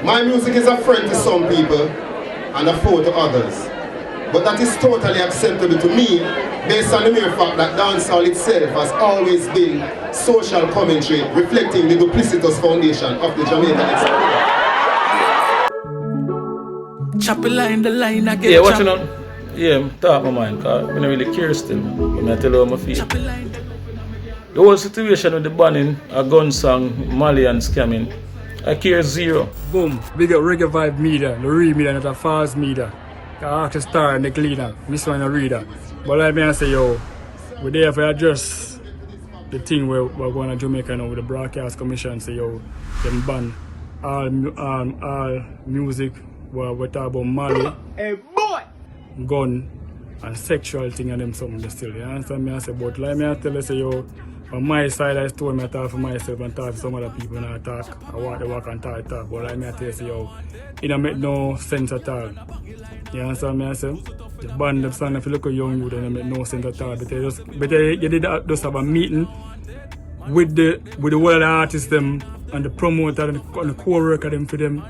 My music is a friend to some people and a foe to others. But that is totally acceptable to me based on the mere fact that dancehall itself has always been social commentary reflecting the duplicitous foundation of the Jamaican experience. Chop a line, the line again. Yeah, watching on. Yeah, I'm talk my mind, because I'm not really curious still. I'm not tell you how I feel. The whole situation with the banning, a gun song, Mali and scamming, I care zero. Boom, big up Reggae Vibe media, the real media, not the false media. The artist star and the cleaner, this one a reader. But like me I say, yo, we're there for address the thing where we're going to Jamaica now with the broadcast commission, say yo, them ban all music where we talk about Mali, hey boy, gun and sexual thing and them something still. You understand me? I say, but like me I tell you, say yo, on my side I told me I talk for myself and talk for some other people and I talk, I walk the walk and talk. But like me I tell you, say yo, it don't make no sense at all. You understand me? I say, the band of song, if you look at young youth, it don't make no sense at all. But you did just have a meeting with the whole of the artists them and the promoter and the co-worker them for them,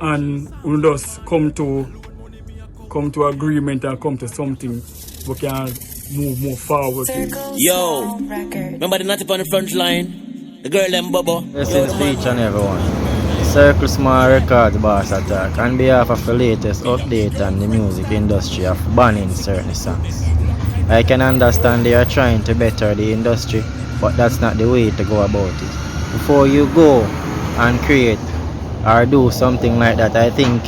and we just come to agreement and come to something we can move more forward. Yo, remember the natty on the front line? The girl them bubble. Blessings to each and everyone. Circle Small Records Boss Attack on behalf of the latest update on the music industry of banning certain songs. I can understand they are trying to better the industry, but that's not the way to go about it. Before you go and create or do something like that, I think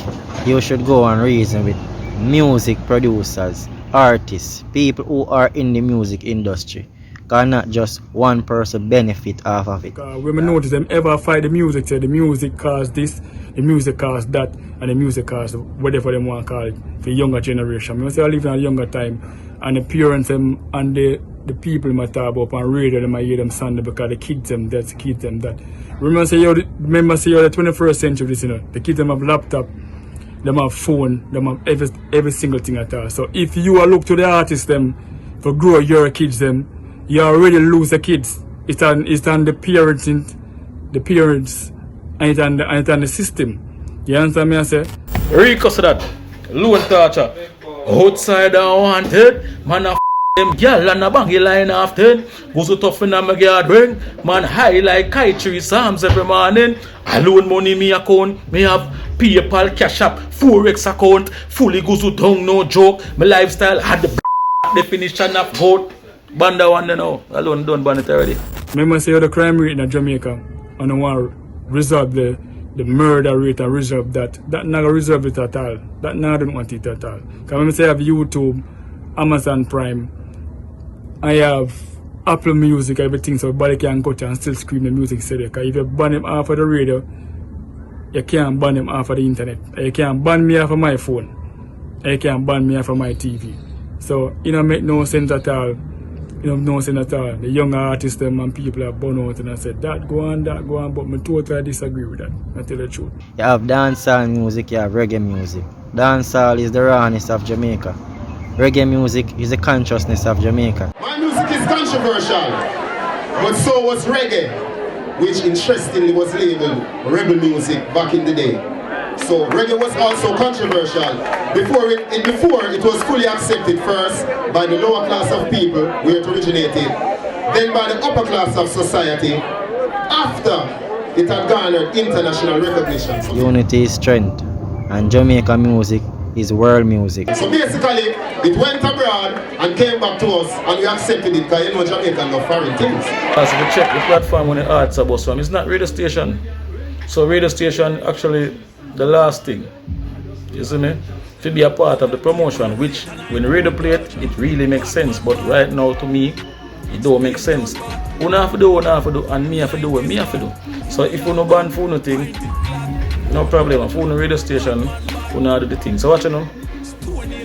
you should go and reason with music producers, artists, people who are in the music industry. Because not just one person benefit off of it. When we notice them ever fight the music, say the music cause this, the music cause that, and the music cause whatever them want to call it for the younger generation. I say I live in a younger time, and the parents them and the people might talk about on radio, they might hear them sound because the kids them that's the kids them that. Remember say the 21st century, you know, the kids them have laptop, them have phone, them have every single thing at all. So if you are look to the artists them for grow your kids them, you already lose the kids. It's on the parents and it's on the system. You understand me I say? Ricco said that. Loan torture. Outside unwanted. Man a them girl and a bangy line after. Goes to tough in my yard ring. Man high like kite tree psalms every morning. Alone money me account. Me have PayPal, Cash App, Forex account. Fully goes to down, no joke. My lifestyle had the definition of goat. Banda one now. Alone done ban it already. Remember say the crime rate in Jamaica and I want to resolve the murder rate and resolve that. That not resolve it at all. That not don't want it at all. Because when I say I have YouTube, Amazon Prime, I have Apple Music, everything, so everybody can go to and still scream the music. Because if you ban him off of the radio, you can't ban him off of the internet. You can't ban me off of my phone. You can't ban me off of my TV. So it don't make no sense at all. You know, no sense at all. The young artists them and people are born out and I said that go on, but I totally disagree with that. I tell the truth. You have dancehall music, you have reggae music. Dancehall is the rawness of Jamaica. Reggae music is the consciousness of Jamaica. My music is controversial, but so was reggae, which interestingly was labeled rebel music back in the day. So reggae was also controversial. Before it was fully accepted first by the lower class of people where it originated, then by the upper class of society, after it had garnered international recognition. Unity is strength, and Jamaica music is world music. So basically, it went abroad and came back to us and we accepted it because you know Jamaica love foreign things. As we check the platform when the arts are about from, it's not radio station. So radio station actually the last thing, you see me, to be a part of the promotion, which when radio play it really makes sense, but right now to me, it don't make sense. You have to do, and me have to do what me have to do. So if you no ban for nothing, no problem. For no radio station, you know do the thing. So watch you know,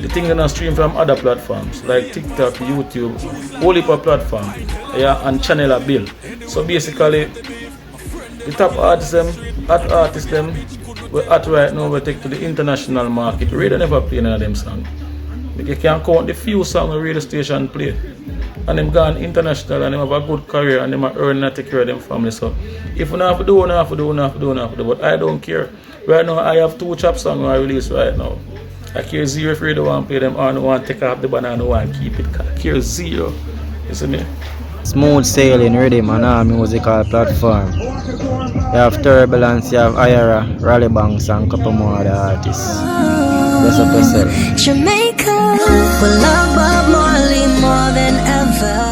the thing gonna stream from other platforms like TikTok, YouTube, whole heap of platform, yeah, and channel a bill. So basically, the top artists them, we're at right now, we take to the international market. Radio never play none of them songs. You can count the few songs the radio station play. and them gone international and them have a good career and them are earning and take care of them family. So if you have to do, you have to do, you have to do, you have to do. But I don't care. Right now I have 2 chop songs I release right now. I care zero if you don't want to play them or no want to take off the banana, no want to keep it. I care zero. You see me? Smooth Sailing, Riddim and all musical platform. You have Turbulence, you have Ira, Rally Banks and a couple more other artists. Bless up yourself. Jamaica, we love Bob Marley more than ever.